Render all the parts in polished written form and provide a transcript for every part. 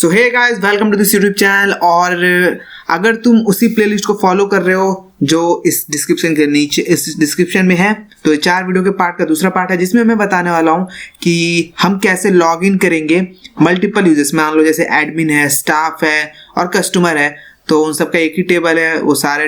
So hey guys, welcome to this YouTube channel. और अगर तुम उसी प्लेलिस्ट को फॉलो कर रहे हो जो इस डिस्क्रिप्शन के नीचे इस डिस्क्रिप्शन में है, तो ये 4 वीडियो के पार्ट का दूसरा पार्ट है जिसमें मैं बताने वाला हूँ कि हम कैसे लॉग इन करेंगे मल्टीपल यूजर्स। मान लो जैसे एडमिन है, स्टाफ है और कस्टमर है, तो उन सबका एक ही टेबल है, वो सारे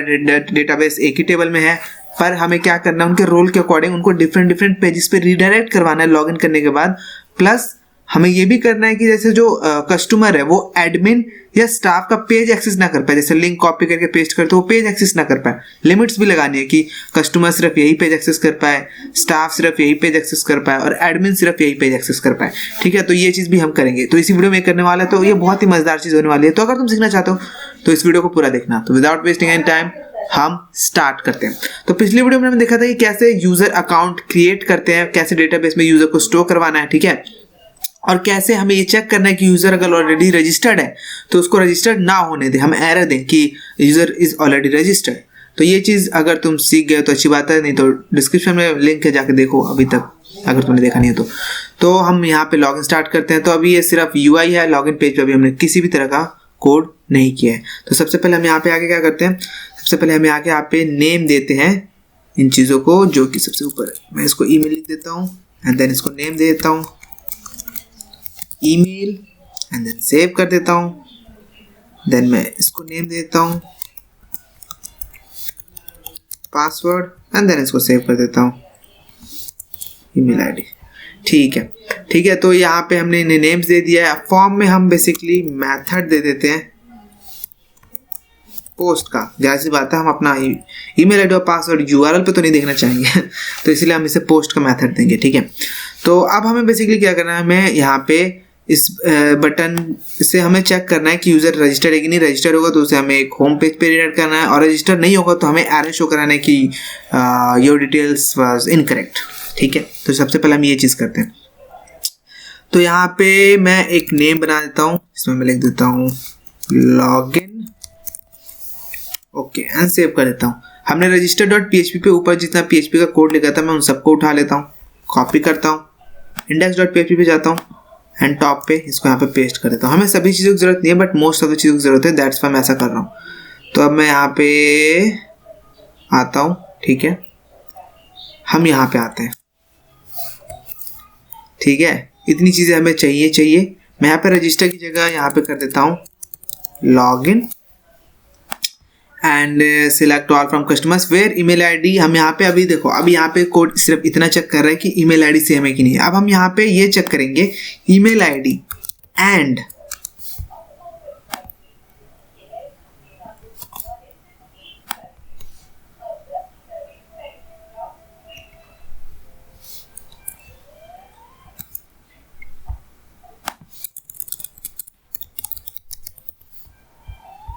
डेटाबेस एक ही टेबल में है, पर हमें क्या करना है उनके रोल के अकॉर्डिंग उनको डिफरेंट डिफरेंट पेजेस पे रीडायरेक्ट करवाना है लॉगिन करने के बाद। प्लस हमें ये भी करना है कि जैसे जो कस्टमर है वो एडमिन या स्टाफ का पेज एक्सेस ना कर पाए, जैसे लिंक कॉपी करके पेस्ट करते वो पेज एक्सेस ना कर पाए। लिमिट्स भी लगानी है कि कस्टमर सिर्फ यही पेज एक्सेस कर पाए, स्टाफ सिर्फ यही पेज एक्सेस कर पाए और एडमिन सिर्फ यही पेज एक्सेस कर पाए। ठीक है, तो ये चीज़ भी हम करेंगे, तो इसी वीडियो में करने वाला है। तो ये बहुत ही मजेदार चीज़ होने वाली है। तो अगर तुम सीखना चाहते हो तो इस वीडियो को पूरा देखना। तो विदाउट वेस्टिंग एनी टाइम हम स्टार्ट करते हैं। तो पिछली वीडियो में हमने देखा था कि कैसे यूजर अकाउंट क्रिएट करते हैं, कैसे डेटाबेस में यूजर को स्टोर करवाना है, ठीक है, और कैसे हमें ये चेक करना है कि यूजर अगर ऑलरेडी रजिस्टर्ड है तो उसको रजिस्टर्ड ना होने दें, हम एरर दें कि यूजर इज ऑलरेडी रजिस्टर्ड। तो ये चीज़ अगर तुम सीख गए तो अच्छी बात है, नहीं तो डिस्क्रिप्शन में लिंक है, जाके देखो अभी तक अगर तुमने देखा नहीं है तो हम यहाँ पे लॉगिन स्टार्ट करते हैं। तो अभी ये सिर्फ यूआई है, लॉगिन पेज पे अभी हमने किसी भी तरह का कोड नहीं किया है। तो सबसे पहले हम यहाँ पे आके क्या करते हैं, सबसे पहले हम आके यहाँ पे नेम देते हैं इन चीज़ों को, जो कि सबसे ऊपर है। मैं इसको ईमेल लिख देता हूँ एंड देन इसको नेम दे देता हूँ ईमेल एंड देन सेव कर देता हूँ। देन मैं इसको नेम देता हूँ पासवर्ड एंड देन इसको सेव कर देता हूँ ईमेल आईडी। ठीक है, तो यहाँ पे हमने इन्हें नेम्स दे दिया है। फॉर्म में हम बेसिकली मेथड दे देते हैं पोस्ट का। जाहिर सी बात है, हम अपना ईमेल आईडी और पासवर्ड यूआरएल पे तो नहीं देखना चाहेंगे तो इसलिए हम इसे पोस्ट का मेथड देंगे। ठीक है, तो अब हमें बेसिकली क्या करना है, हमें यहाँ पे इस बटन से हमें चेक करना है कि यूज़र रजिस्टर्ड है कि नहीं। रजिस्टर्ड होगा तो उसे हमें एक होम पेज पे रीडायरेक्ट करना है, और रजिस्टर नहीं होगा तो हमें एरर शो कराना है कि योर डिटेल्स वाज इनकरेक्ट। ठीक है, तो सबसे पहले हम ये चीज़ करते हैं। तो यहाँ पे मैं एक नेम बना देता हूँ, इसमें मैं लिख देता हूँ लॉगिन, ओके एंड सेव कर देता हूँ। हमने register.php पे ऊपर जितना php का कोड लिखा था मैं उन सबको उठा लेता हूँ, कॉपी करता हूँ, index.php पे जाता हूँ एंड टॉप पे इसको यहाँ पे पेस्ट कर देता हूँ। हमें सभी चीज़ों की ज़रूरत नहीं है, बट मोस्ट ऑफ द चीज़ों की ज़रूरत है, दैट्स वाई मैं ऐसा कर रहा हूँ। तो अब मैं यहाँ पे आता हूँ, ठीक है, हम यहाँ पे आते हैं। ठीक है, इतनी चीज़ें हमें चाहिए। मैं यहाँ पे रजिस्टर की जगह यहाँ पे कर देता हूँ login and select all from customers where email ID. हम यहाँ पे अभी देखो, अभी यहाँ पे कोड सिर्फ इतना चेक कर रहा है कि ईमेल आईडी सेम है कि नहीं। अब हम यहाँ पे ये चेक करेंगे email ID and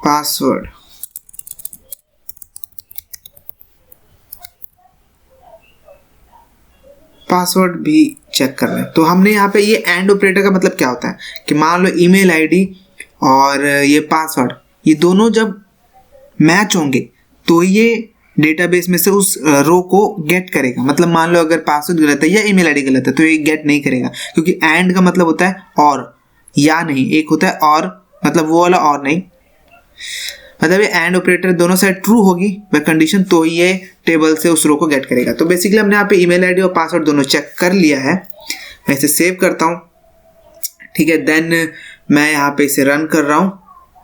password. Password भी चेक कर रहे हैं। तो हमने यहाँ पे ये एंड ऑपरेटर का मतलब क्या होता है कि मान लो ईमेल आईडी और ये पासवर्ड, ये दोनों जब मैच होंगे तो ये डेटाबेस में से उस रो को गेट करेगा। मतलब मान लो अगर पासवर्ड गलत है या ईमेल आईडी गलत है तो ये गेट नहीं करेगा, क्योंकि एंड का मतलब होता है और या नहीं, एक होता है और, मतलब वो वाला और नहीं, मतलब ये एंड ऑपरेटर दोनों साइड ट्रू होगी वह कंडीशन तो ही ये टेबल से उस रो को गेट करेगा। तो बेसिकली हमने यहाँ पे ईमेल आईडी और पासवर्ड दोनों चेक कर लिया है। मैं इसे सेव करता हूँ, ठीक है, देन मैं यहाँ पे इसे रन कर रहा हूँ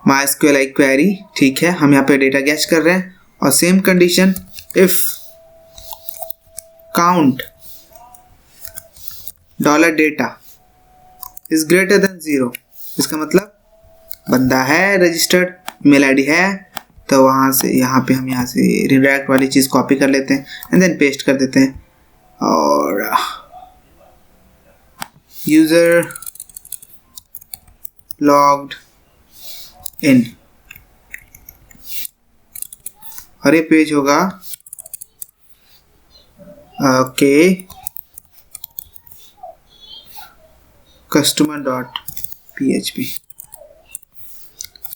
MySQL क्वेरी। ठीक है, हम यहाँ पे डेटा गेच कर रहे हैं और same condition if count $data is greater than 0, इसका मतलब बंदा है रजिस्टर्ड, ईमेल आईडी है, तो वहाँ से यहाँ पे हम यहाँ से रिडायरेक्ट वाली चीज़ कॉपी कर लेते हैं एंड देन पेस्ट कर देते हैं और यूज़र लॉग्ड इन, और ये पेज होगा ओके customer.php।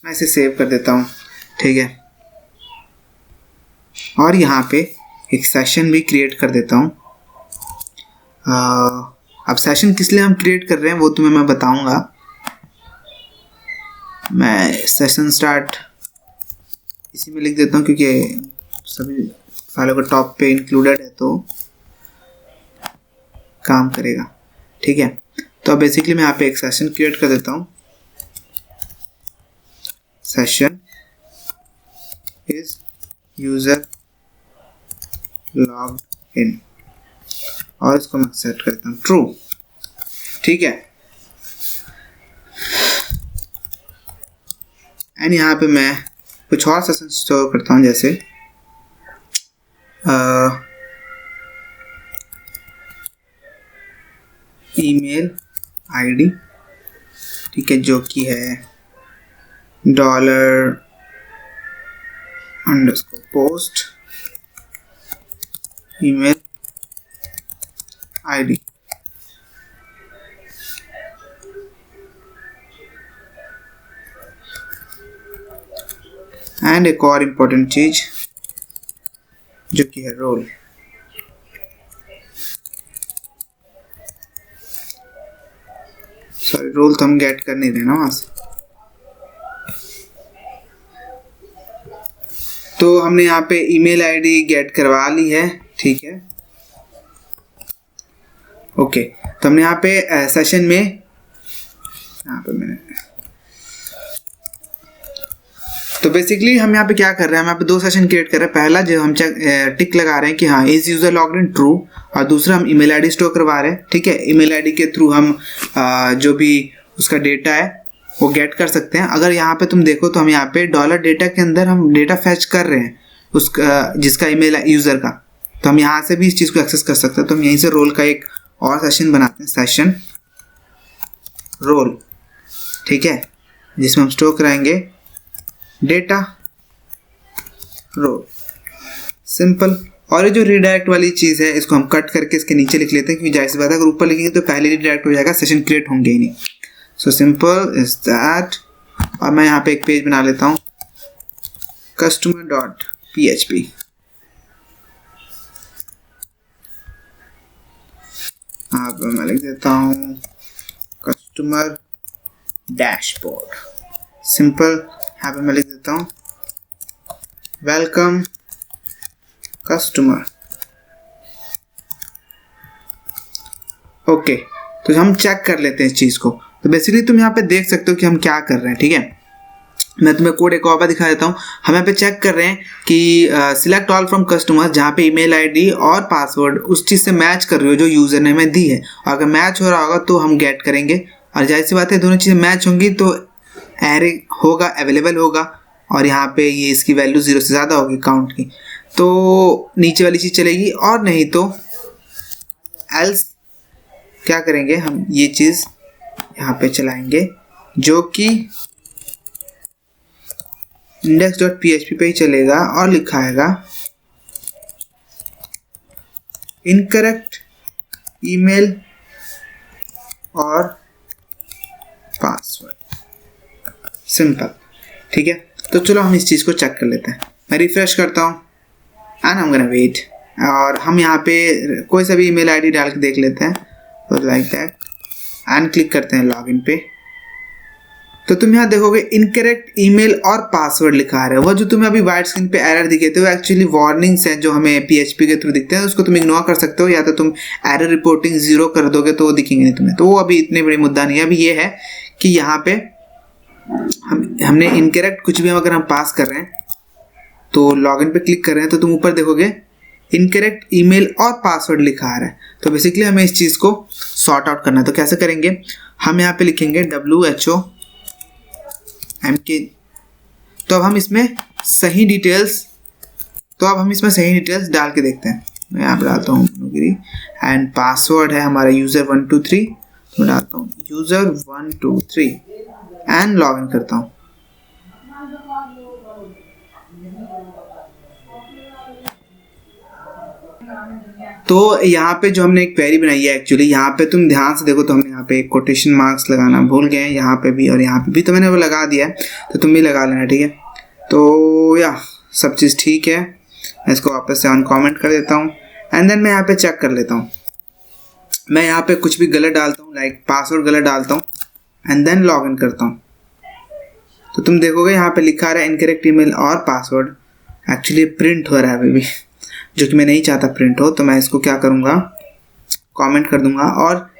मैं इसे सेव कर देता हूँ, ठीक है, और यहाँ पे एक सेशन भी क्रिएट कर देता हूँ। अब सेशन किस लिए हम क्रिएट कर रहे हैं वो तुम्हें मैं बताऊँगा। मैं सेशन स्टार्ट इसी में लिख देता हूँ क्योंकि सभी फाइलों का टॉप पे इंक्लूडेड है तो काम करेगा। ठीक है, तो अब बेसिकली मैं यहाँ पे एक सेशन क्रिएट कर देता हूँ। सेशन इज यूजर लॉग्ड इन और इसको मैं सेट करता हूँ ट्रू। ठीक है, एंड यहाँ पे मैं कुछ और सेशन स्टोर करता हूँ जैसे ईमेल आईडी। ठीक है, जो कि है $_post ईमेल आईडी। एंड एक और इम्पोर्टेंट चीज जो कि है रोल। सॉरी, रोल तो हम गेट कर नहीं रहे ना वहां से। तो हमने यहाँ पे ईमेल आईडी गेट करवा ली है। ठीक है, ओके, तो हमने यहाँ पे सेशन में यहाँ पे मैंने तो बेसिकली हम यहाँ पे क्या कर रहे हैं, हम यहाँ पे दो सेशन क्रिएट कर रहे हैं। पहला जो हम टिक लगा रहे हैं कि हाँ is user logged in true, और दूसरा हम ईमेल आईडी स्टोर करवा रहे हैं। ठीक है, ईमेल आईडी के थ्रू हम जो भी उसका डेटा है वो गेट कर सकते हैं। अगर यहाँ पे तुम देखो तो हम यहाँ पे $डेटा के अंदर हम डेटा फैच कर रहे हैं उसका, जिसका ईमेल यूजर का, तो हम यहाँ से भी इस चीज़ को एक्सेस कर सकते हैं। तो हम यहीं से रोल का एक और सेशन बनाते हैं, सेशन रोल। ठीक है, जिसमें हम स्टोर कराएंगे डेटा रोल, सिंपल। और ये जो रिडायरेक्ट वाली चीज़ है इसको हम कट करके इसके नीचे लिख लेते हैं, क्योंकि जाहिर सी बात है अगर ऊपर लिखेंगे तो पहले रिडायरेक्ट हो जाएगा, सेशन क्रिएट होंगे ही नहीं। So simple is that. और मैं यहाँ पे एक पेज बना लेता हूँ customer.php। यहाँ पे मैं लिख देता हूँ कस्टमर डैशबोर्ड, सिंपल। यहाँ पे मैं लिख देता हूँ वेलकम कस्टमर। ओके, तो हम चेक कर लेते हैं इस चीज़ को। तो बेसिकली तुम यहाँ पे देख सकते हो कि हम क्या कर रहे हैं। ठीक है, मैं तुम्हें कोड एक और बार दिखा देता हूँ। हम यहाँ पे चेक कर रहे हैं कि सिलेक्ट ऑल फ्रॉम कस्टमर, जहाँ पे ईमेल आईडी और पासवर्ड उस चीज़ से मैच कर रही हो जो यूज़र ने हमें दी है। और अगर मैच हो रहा होगा तो हम गेट करेंगे, और जाहिर सी बात है दोनों चीज़ें मैच होंगी तो एरे होगा, अवेलेबल होगा, और यहाँ पे ये इसकी वैल्यू 0 से ज़्यादा होगी काउंट की, तो नीचे वाली चीज़ चलेगी। और नहीं तो एल्स क्या करेंगे, हम ये चीज़ यहाँ पे चलाएंगे जो कि index.php पे ही चलेगा और लिखाएगा इनकरेक्ट ईमेल और पासवर्ड, सिंपल। ठीक है, तो चलो हम इस चीज़ को चेक कर लेते हैं। मैं रिफ्रेश करता हूँ and I am gonna wait, और हम यहाँ पे कोई सा भी ईमेल आईडी डाल के देख लेते हैं, तो लाइक दैट, एंड क्लिक करते हैं लॉगिन पे। तो तुम यहाँ देखोगे इनकरेक्ट ईमेल और पासवर्ड लिखा आ रहा है। वो जो तुम्हें अभी वाइट स्क्रीन पे एरर दिखे थे वो एक्चुअली वार्निंग्स हैं जो हमें PHP के थ्रू दिखते हैं, उसको तुम इग्नोर कर सकते हो, या तो तुम एरर रिपोर्टिंग 0 कर दोगे तो वो दिखेंगे नहीं तुम्हें, तो वो अभी इतनी बड़ी मुद्दा नहीं है। अभी ये है कि यहाँ पे हमने इनकरेक्ट कुछ भी अगर हम पास कर रहे हैं तो लॉगिन पे क्लिक कर रहे हैं तो तुम ऊपर देखोगे इनकरेक्ट ईमेल और पासवर्ड लिखा आ रहा है। तो बेसिकली हमें इस चीज़ को सॉर्ट आउट करना है। तो कैसे करेंगे, हम यहाँ पे लिखेंगे WHOMK। तो अब हम इसमें सही डिटेल्स डाल के देखते हैं। मैं यहाँ पे डालता हूँ एंड पासवर्ड है हमारा यूज़र 123, तो डालता हूँ यूज़र 123 एंड लॉगिन करता हूँ। तो यहाँ पे जो हमने एक क्वेरी बनाई है, एक्चुअली यहाँ पे तुम ध्यान से देखो तो हमने यहाँ पे एक कोटेशन मार्क्स लगाना भूल गए हैं, यहाँ पे भी और यहाँ पे भी, तो मैंने वो लगा दिया है, तो तुम भी लगा लेना। ठीक है, तो या सब चीज़ ठीक है। मैं इसको वापस से अनकमेंट कर देता हूँ एंड देन मैं यहाँ पे चेक कर लेता हूँ। मैं यहाँ पे कुछ भी गलत डालता हूँ, लाइक पासवर्ड गलत डालता हूँ एंड देन लॉगिन करता हूँ। तो तुम देखोगे यहाँ पे लिखा रहा है इनकरेक्ट ईमेल और पासवर्ड, एक्चुअली प्रिंट हो रहा है अभी भी, जो कि मैं नहीं चाहता प्रिंट हो। तो मैं इसको क्या करूँगा, कमेंट कर दूंगा और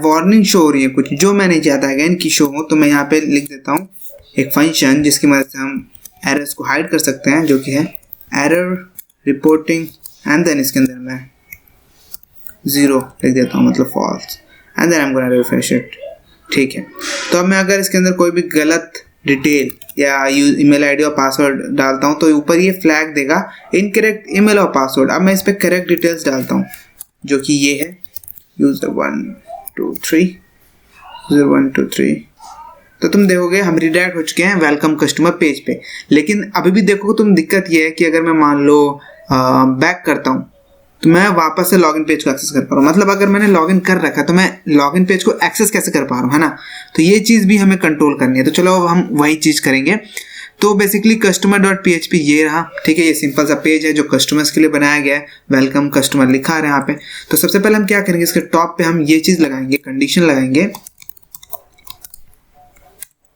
वार्निंग शो हो रही है कुछ जो मैं नहीं चाहता अगेन कि शो हो, तो मैं यहाँ पे लिख देता हूँ एक फंक्शन जिसकी मदद से हम एरर्स को हाइड कर सकते हैं, जो कि है एरर रिपोर्टिंग एंड देन इसके अंदर मैं 0 लिख देता हूँ, मतलब false, and then I am gonna refresh it. ठीक है, तो अब मैं अगर इसके अंदर कोई भी गलत डिटेल या ईमेल आईडी और पासवर्ड डालता हूँ तो ऊपर ये फ्लैग देगा इनकरेक्ट ईमेल और पासवर्ड। अब मैं इस पर करेक्ट डिटेल्स डालता हूँ, जो कि ये है user123 तो तुम देखोगे हम रिडायरेक्ट हो चुके हैं वेलकम कस्टमर पेज पे। लेकिन अभी भी देखो तुम, दिक्कत ये है कि अगर मैं मान लो बैक करता हूँ तो मैं वापस से लॉगिन पेज को एक्सेस कर पा रहा हूँ। मतलब अगर मैंने लॉगिन कर रखा है तो मैं लॉगिन पेज को एक्सेस कैसे कर पा रहा हूँ, है ना। तो ये चीज़ भी हमें कंट्रोल करनी है। तो चलो अब हम वही चीज़ करेंगे। तो बेसिकली customer.php ये रहा, ठीक है। ये सिंपल सा पेज है जो कस्टमर्स के लिए बनाया गया है, वेलकम कस्टमर लिखा है यहाँ पे। तो सबसे पहले हम क्या करेंगे, इसके टॉप पे हम ये चीज़ लगाएंगे, कंडीशन लगाएंगे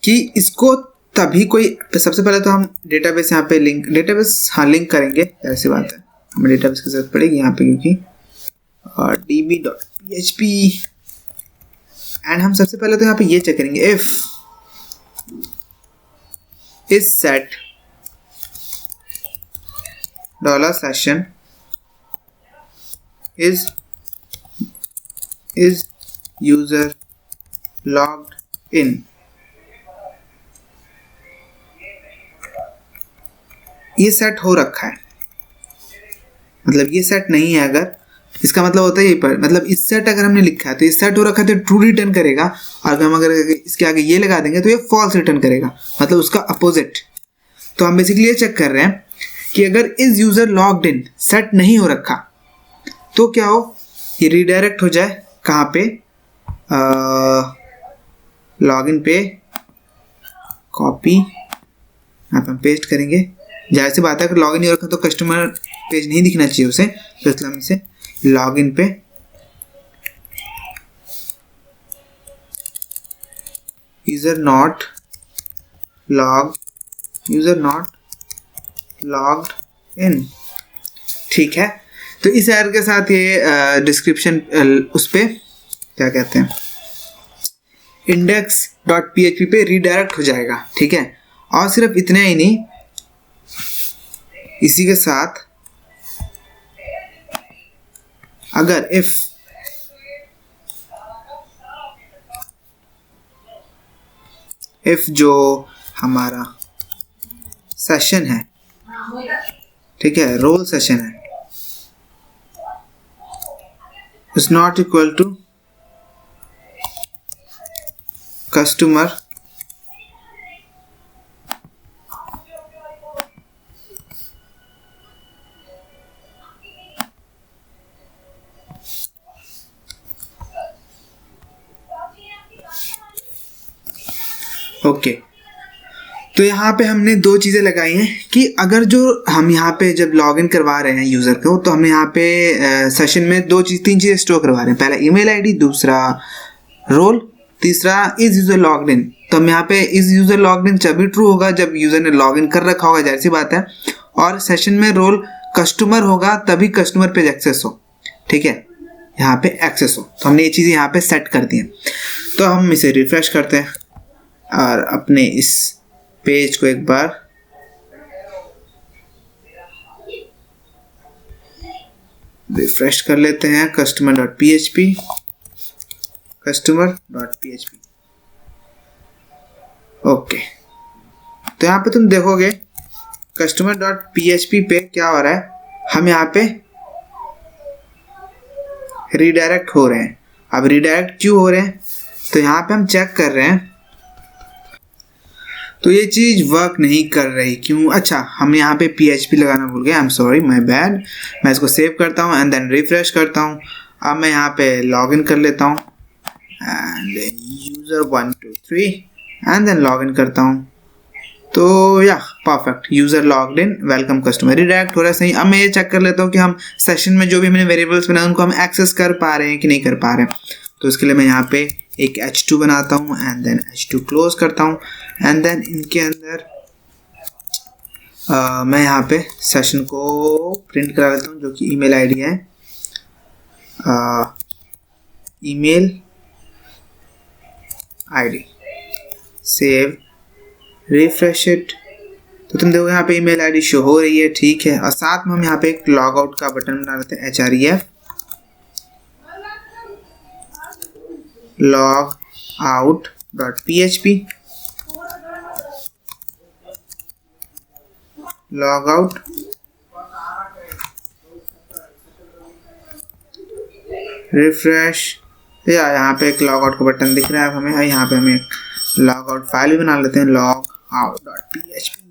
कि इसको तभी कोई, सबसे पहले तो हम डेटाबेस यहाँ पे लिंक, डेटाबेस हाँ लिंक करेंगे, ऐसी बात है, हमें डेटाबेस की जरूरत पड़ेगी यहाँ पे क्योंकि db.php एंड हम सबसे पहले तो यहाँ पे ये चेक करेंगे if is set $session is user logged in। ये सेट हो रखा है, मतलब ये सेट नहीं है अगर, इसका मतलब होता है ये पर, मतलब इस सेट अगर हमने लिखा है तो इस सेट हो रखा है तो ट्रू रिटर्न करेगा, और हम अगर इसके आगे ये लगा देंगे तो ये फॉल्स रिटर्न करेगा, मतलब उसका अपोजिट। तो हम बेसिकली ये चेक कर रहे हैं कि अगर इस यूजर लॉग्ड इन सेट नहीं हो रखा तो क्या हो, ये रिडायरेक्ट हो जाए कहाँ पे, लॉगिन पे, कॉपी, यहाँ पे हम पेस्ट करेंगे। जाहिर सी बात है अगर लॉगिन नहीं हो रखा तो कस्टमर पेज नहीं दिखना चाहिए उसे, तो इसलिए हम इसे लॉगिन पे यूजर नॉट लॉग्ड इन। ठीक है, तो इस एरर के साथ ये डिस्क्रिप्शन उस पे क्या कहते हैं index.php पे रिडायरेक्ट हो जाएगा। ठीक है, और सिर्फ इतना ही नहीं, इसी के साथ अगर if जो हमारा सेशन है, ठीक है, रोल सेशन है, is not equal to customer okay. तो यहाँ पे हमने दो चीज़ें लगाई हैं कि अगर जो हम यहाँ पे जब लॉगिन करवा रहे हैं यूज़र को, तो हमने यहाँ पे सेशन में तीन चीज़ें स्टोर करवा रहे हैं। पहला ईमेल आईडी, दूसरा रोल, तीसरा इज यूज़र लॉग्ड इन। तो हम यहाँ पे इज यूज़र लॉग्ड इन तभी ट्रू होगा जब यूज़र ने लॉगिन कर रखा होगा, जाहिर सी बात है, और सेशन में रोल कस्टमर होगा तभी कस्टमर पेज एक्सेस हो। ठीक है, यहाँ पे एक्सेस हो, तो हमने ये चीज़ें यहाँ पे सेट कर दी हैं। तो हम इसे रिफ्रेश करते हैं और अपने इस पेज को एक बार रिफ्रेश कर लेते हैं, customer.php। ओके, तो यहाँ पे तुम देखोगे customer.php पे क्या हो रहा है, हम यहाँ पे रिडायरेक्ट हो रहे हैं। अब रिडायरेक्ट क्यों हो रहे हैं, तो यहाँ पे हम चेक कर रहे हैं, तो ये चीज़ वर्क नहीं कर रही, क्यों? अच्छा, हम यहाँ पे PHP लगाना भूल गए, I am sorry, my bad. मैं इसको सेव करता हूँ एंड देन रिफ्रेश करता हूँ। अब मैं यहाँ पे लॉगिन कर लेता हूँ and user123 and then login करता हूँ। तो या perfect, user logged in, welcome customer, redirect हो रहा है सही। अब मैं ये चेक कर लेता हूँ कि हम सेशन में जो भी हमने वेरिएबल्स बनाए उनको हम एक्सेस कर पा रहे हैं कि नहीं कर पा रहे हैं। तो इसके लिए मैं यहाँ पे एक h2 बनाता हूँ एंड देन h2 क्लोज करता हूँ एंड देन इनके अंदर मैं यहाँ पे सेशन को प्रिंट करा लेता हूँ जो कि ईमेल आईडी है, email ID, save, refresh it. तो तुम देखो यहाँ पे ईमेल आईडी शो हो रही है, ठीक है। और साथ में हम यहाँ पे एक लॉग आउट का बटन बना लेते हैं, href log out.php, log out refresh, या यहाँ पे एक लॉग आउट का बटन दिख रहा है हमें। यहाँ पे हमें एक लॉग आउट फाइल भी बना लेते हैं, log out.php।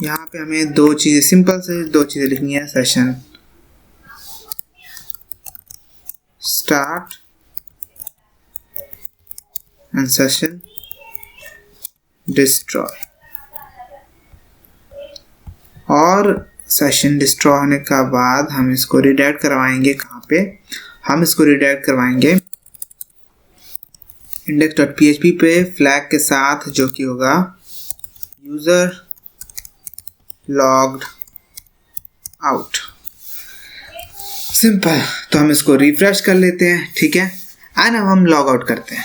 यहाँ पे हमें दो चीज़ें, सिंपल से दो चीज़ें लिखनी है, session start and session destroy. और सेशन डिस्ट्रॉय होने का बाद हम इसको रिडायरेक्ट करवाएंगे, कहाँ पे हम इसको रिडायरेक्ट करवाएंगे, index.php पे फ्लैग के साथ, जो कि होगा यूजर लॉग्ड आउट। सिंपल। तो हम इसको रिफ्रेश कर लेते हैं, ठीक है। एंड अब हम लॉग आउट करते हैं।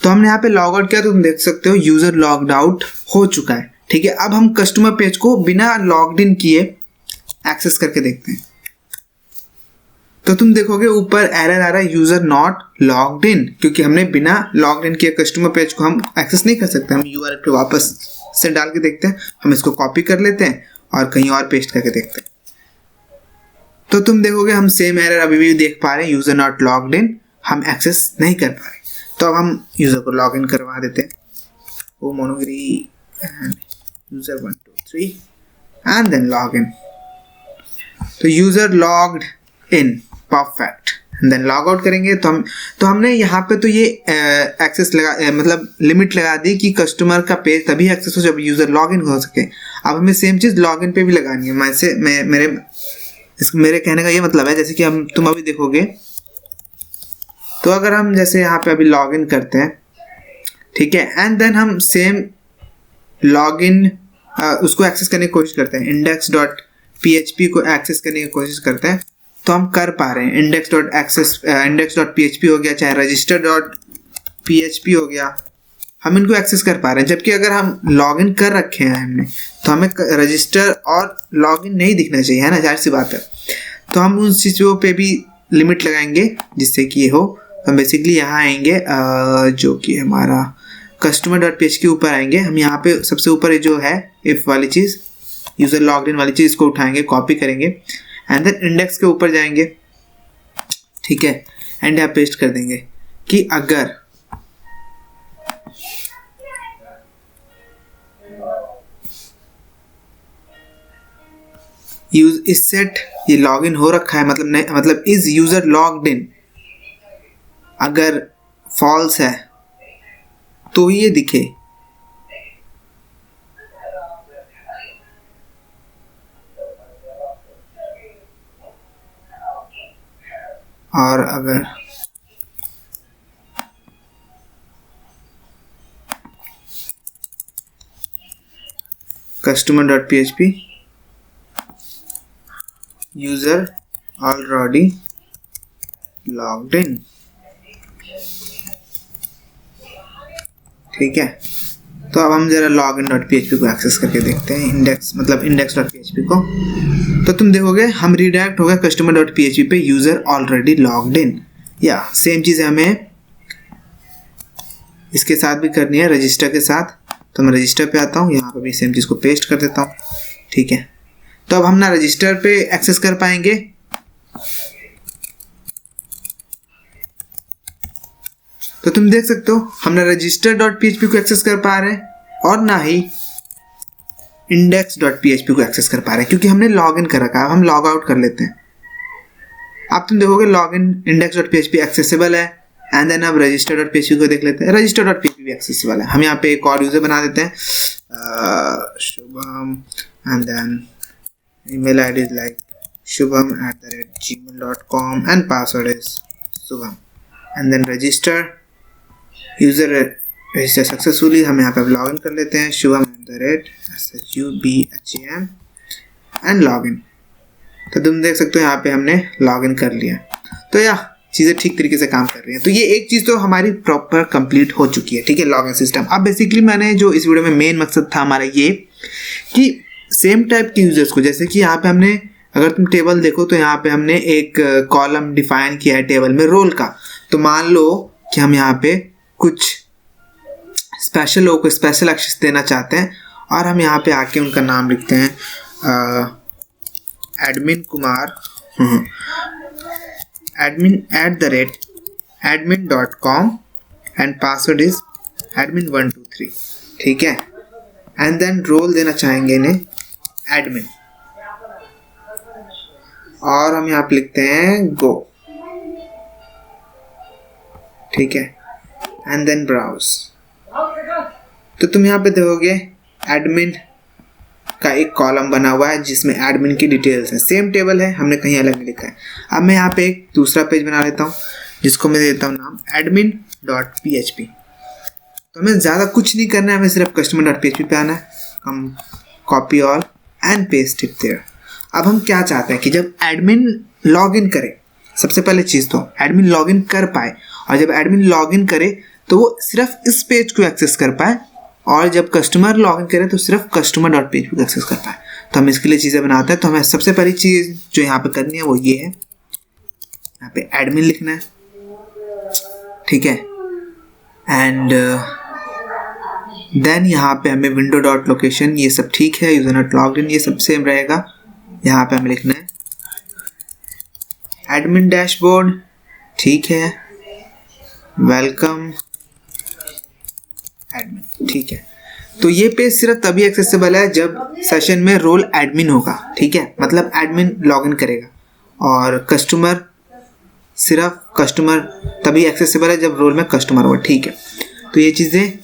तो हमने यहाँ पे लॉग आउट किया, तो तुम देख सकते हो यूजर लॉग्ड आउट हो चुका है, ठीक है। अब हम कस्टमर पेज को बिना लॉग्ड इन किए एक्सेस करके देखते हैं। तो तुम देखोगे ऊपर एरर आ रहा है, यूजर नॉट लॉग्ड इन, क्योंकि हमने बिना लॉग्ड इन किए कस्टमर पेज को हम एक्सेस नहीं कर सकते। हम यूआरएल पे वापस से डाल के देखते हैं, हम इसको कॉपी कर लेते हैं और कहीं और पेस्ट करके देखते हैं। तो तुम देखोगे हम सेम एरर अभी भी देख पा रहे हैं, यूजर नॉट लॉग्ड इन, हम एक्सेस नहीं कर पा रहे। तो अब हम यूजर को लॉग इन करवा देते हैं, ओ मोनोगिरी and user 1 2 3 and then log in. तो user logged in, perfect. Then log out करेंगे तो हमने यहाँ पे तो ये एक्सेस लगा, मतलब लिमिट लगा दी कि कस्टमर का पेज तभी एक्सेस हो जब यूजर लॉग इन हो सके। अब हमें सेम चीज़ लॉग इन पे भी लगानी है। मेरे कहने का ये मतलब है, जैसे कि तुम अभी देखोगे, तो अगर हम जैसे यहाँ पे अभी लॉग इन करते हैं, ठीक है, एंड देन हम सेम लॉग इन उसको एक्सेस करने की कोशिश करते हैं, index.php को एक्सेस करने की कोशिश करते हैं, तो हम कर पा रहे हैं। index.php हो गया, चाहे register.php हो गया, हम इनको एक्सेस कर पा रहे हैं। जबकि अगर हम लॉग इन कर रखे हैं हमने, तो हमें रजिस्टर और लॉग इन नहीं दिखना चाहिए, है ना, जाहिर सी बात है। तो हम उन चीज़ों पे भी लिमिट लगाएंगे जिससे कि ये हो। हम बेसिकली यहाँ आएंगे, जो कि हमारा customer.php के ऊपर आएंगे। हम यहाँ पे सबसे ऊपर जो है इफ वाली चीज़, यूजर लॉग्ड इन वाली चीज़, इसको उठाएंगे, कॉपी करेंगे एंड देन इंडेक्स के ऊपर जाएंगे, ठीक है, एंड यहाँ पेस्ट कर देंगे कि अगर इस सेट ये लॉगिन हो रखा है, मतलब इज यूजर लॉग्ड इन, अगर फॉल्स है तो ये दिखे। और अगर customer.php user already logged in, ठीक है। तो अब हम जरा login.php को एक्सेस करके देखते हैं, index.php को। तो तुम देखोगे हम रिडायरेक्ट हो गए customer.php पे यूजर ऑलरेडी लॉग्ड इन। या सेम चीज़ हमें इसके साथ भी करनी है, रजिस्टर के साथ। तो मैं रजिस्टर पे आता हूँ, यहाँ पे भी सेम चीज़ को पेस्ट कर देता हूँ, ठीक है। तो अब हम ना रजिस्टर पे एक्सेस कर पाएंगे, तो तुम देख सकते हो हमने register.php को एक्सेस कर पा रहे हैं और ना ही index.php को एक्सेस कर पा रहे हैं, क्योंकि हमने लॉग इन कर रखा है। अब हम लॉग आउट कर लेते हैं। अब तुम देखोगे लॉग इन index.php एक्सेसिबल है एंड देन अब register.php को देख लेते हैं, register.php भी एक्सेसिबल है। हम यहाँ पे एक और यूजर बना देते हैं, Shubham, and then email ID is like shubham@gmail.com and password is shubham and then register. User register successfully. हम यहाँ पे लॉग इन कर लेते हैं shubham एंड लॉग इन। तो तुम देख सकते हो यहाँ पे हमने लॉग इन कर लिया। तो यार चीज़ें ठीक तरीके से काम कर रही हैं। तो ये एक चीज़ तो हमारी प्रॉपर कंप्लीट हो चुकी है, ठीक है, लॉगिन सिस्टम। अब बेसिकली मैंने जो इस वीडियो में मेन मकसद था हमारा ये कि सेम टाइप के यूजर्स को, जैसे कि यहाँ पे हमने, अगर तुम टेबल देखो तो यहाँ पे हमने एक कॉलम डिफाइन किया है टेबल में रोल का। तो मान लो कि हम यहाँ पे कुछ स्पेशल लोगों को स्पेशल एक्सेस देना चाहते हैं और हम यहाँ पे आके उनका नाम लिखते हैं admin Kumar, admin@admin.com and password is admin123, ठीक है। एंड देन रोल देना चाहेंगे इन्हें एडमिन और हम यहाँ पे लिखते हैं गो, ठीक है, एंड देन ब्राउज। तो तुम यहाँ पे देखोगे एडमिन का एक कॉलम बना हुआ है जिसमें एडमिन की डिटेल्स हैं। सेम टेबल है, हमने कहीं अलग नहीं लिखा है। अब मैं यहाँ पे एक दूसरा पेज बना लेता हूँ जिसको मैं देता हूँ नाम admin.php। तो हमें ज़्यादा कुछ नहीं करना है, हमें सिर्फ customer.php पे आना है। हम copy all and paste it there. अब हम क्या चाहते हैं कि जब एडमिन लॉग इन करे, सबसे पहले चीज़ तो एडमिन लॉग इन कर पाए, और जब एडमिन लॉग इन करे तो वो सिर्फ इस पेज को एक्सेस कर पाए, और जब कस्टमर लॉगिन करे तो सिर्फ customer.php को एक्सेस कर पाए। तो हम इसके लिए चीज़ें बनाते हैं। तो हमें सबसे पहली चीज़ जो यहाँ पे करनी है वो ये है, यहाँ पे एडमिन लिखना है, ठीक है, एंड देन यहाँ पे हमें window.location ये सब ठीक है, यूजर नॉट लॉग्ड इन ये सब सेम रहेगा। यहाँ पे हमें लिखना है एडमिन डैशबोर्ड, ठीक है, वेलकम एडमिन, ठीक है। तो ये पेज सिर्फ तभी एक्सेसिबल है जब सेशन में रोल एडमिन होगा, ठीक है, मतलब एडमिन लॉगिन करेगा, और कस्टमर सिर्फ कस्टमर तभी एक्सेसिबल है जब रोल में कस्टमर होगा, ठीक है। तो ये चीज़ें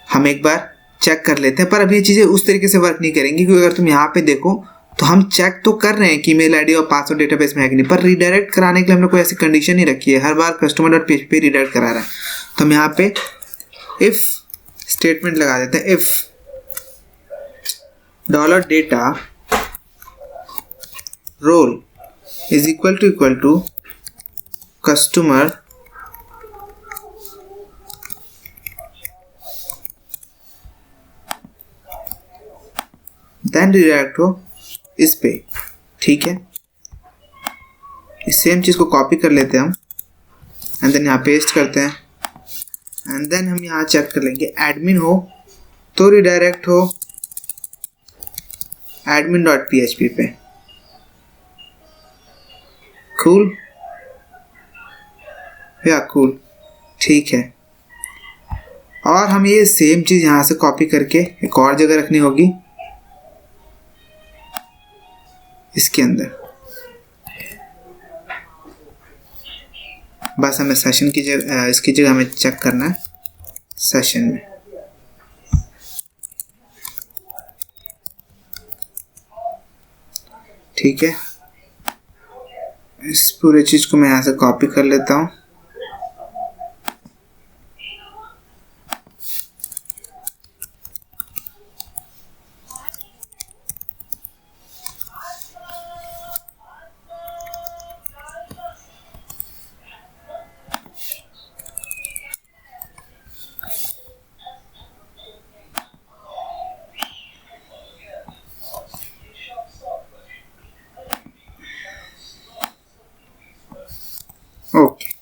हम एक बार चेक कर लेते हैं, पर अभी ये चीज़ें उस तरीके से वर्क नहीं करेंगी, क्योंकि अगर तुम यहाँ पे देखो तो हम चेक तो कर रहे हैं कि मेल आईडी और पासवर्ड डेटाबेस में है कि नहीं, पर रीडायरेक्ट कराने के लिए हमने कोई ऐसी कंडीशन नहीं रखी है। हर बार customer.php रीडायरेक्ट करा रहा है। तो हम यहाँ पे इफ़ स्टेटमेंट लगा देते हैं, if $data role is equal to customer then redirect हो इस पे, ठीक है। इस सेम चीज़ को कॉपी कर लेते हैं हम एंड देन यहाँ पेस्ट करते हैं, एंड देन हम यहाँ चेक कर लेंगे एडमिन हो तो रिडायरेक्ट हो admin.php पे। कूल या कूल, ठीक है। और हम ये सेम चीज़ यहाँ से कॉपी करके एक और जगह रखनी होगी इसके अंदर। बस हमें सेशन की जगह, इसकी जगह हमें चेक करना है सेशन में, ठीक है। इस पूरे चीज़ को मैं यहाँ से कॉपी कर लेता हूँ, ओके।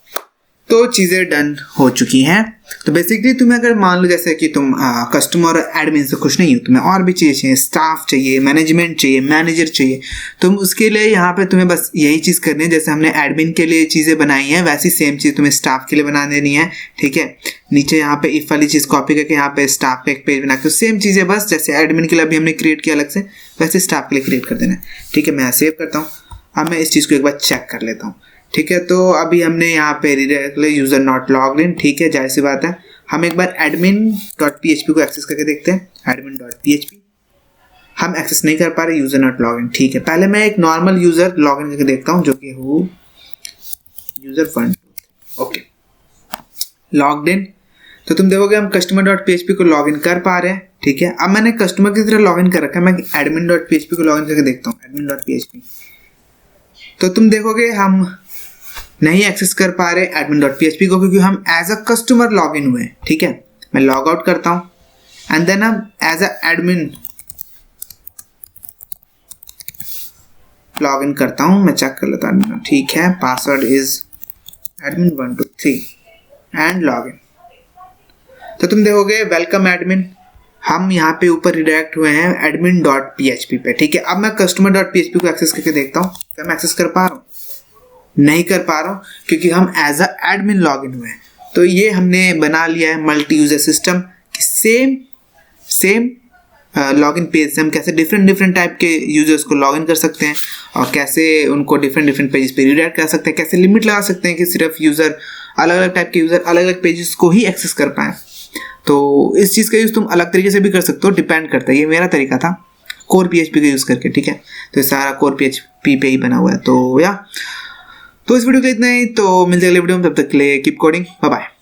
तो चीज़ें डन हो चुकी हैं। तो बेसिकली तुम्हें अगर मान लो जैसे कि तुम कस्टमर और एडमिन से खुश नहीं हो, तुम्हें और भी चीज़ें चाहिए, स्टाफ चाहिए, मैनेजमेंट चाहिए, मैनेजर चाहिए, तुम उसके लिए यहाँ पे तुम्हें बस यही चीज़ करनी है। जैसे हमने एडमिन के लिए चीज़ें बनाई हैं वैसी सेम चीज़ तुम्हें स्टाफ के लिए बना देनी है, ठीक है। नीचे यहाँ पे इफ वाली चीज़ कॉपी करके यहाँ पे स्टाफ का एक पेज बना के सेम चीज़ें बस जैसे एडमिन के लिए अभी हमने क्रिएट किया अलग से, वैसे स्टाफ के लिए क्रिएट कर देना है, ठीक है। मैं सेव करता हूँ। अब मैं इस चीज़ को एक बार चेक कर लेता हूँ, ठीक है। तो अभी हमने यहाँ पे यूज़र नॉट लॉग्ड इन, ठीक है, जाहिर सी बात है। हम एक बार admin.php को एक्सेस करके देखते हैं, admin.php हम एक्सेस नहीं कर पा रहे, यूजर नॉट लॉगिन। ठीक है, पहले मैं एक नॉर्मल यूजर लॉगिन करके देखता हूँ, जो कि हो user fund. Okay, logged in. तो तुम देखोगे हम customer.php को लॉगिन कर पा रहे हैं। ठीक है, अब मैंने कस्टमर की तरह लॉगिन कर रखा है, मैं admin.php को लॉगिन करके देखता हूँ, admin.php। तो तुम देखोगे हम नहीं एक्सेस कर पा रहे admin.php को, क्योंकि हम एज अ कस्टमर लॉगिन हुए। ठीक है, मैं लॉग आउट करता हूँ एंड देन हम एज अ एडमिन लॉगिन करता हूँ। मैं चेक कर लेता हूँ। ठीक है, password is admin123 and login. तो तुम देखोगे वेलकम एडमिन, हम यहाँ पे ऊपर रिडायरेक्ट हुए हैं admin.php पे। ठीक है, अब मैं customer.php को एक्सेस करके देखता हूँ, क्या मैं एक्सेस कर पा रहा हूँ? नहीं कर पा रहा हूँ, क्योंकि हम एज अ एडमिन लॉगिन हुए हैं। तो ये हमने बना लिया है मल्टी यूजर सिस्टम कि सेम लॉगिन पेज से हम कैसे डिफरेंट टाइप के यूजर्स को लॉगिन कर सकते हैं, और कैसे उनको डिफरेंट पेजेस पे रिडायरेक्ट कर सकते हैं, कैसे लिमिट लगा सकते हैं कि सिर्फ यूजर अलग टाइप के यूजर अलग पेजेस को ही एक्सेस कर पाएँ। तो इस चीज़ का यूज़ तुम अलग तरीके से भी कर सकते हो, डिपेंड करता है। ये मेरा तरीका था कोर PHP का यूज़ करके। ठीक है, तो ये सारा कोर PHP पे ही बना हुआ है। तो इस वीडियो के लिए इतना ही, तो मिलते हैं अगले वीडियो में, तब तक के लिए कीप कोडिंग, बाय बाय।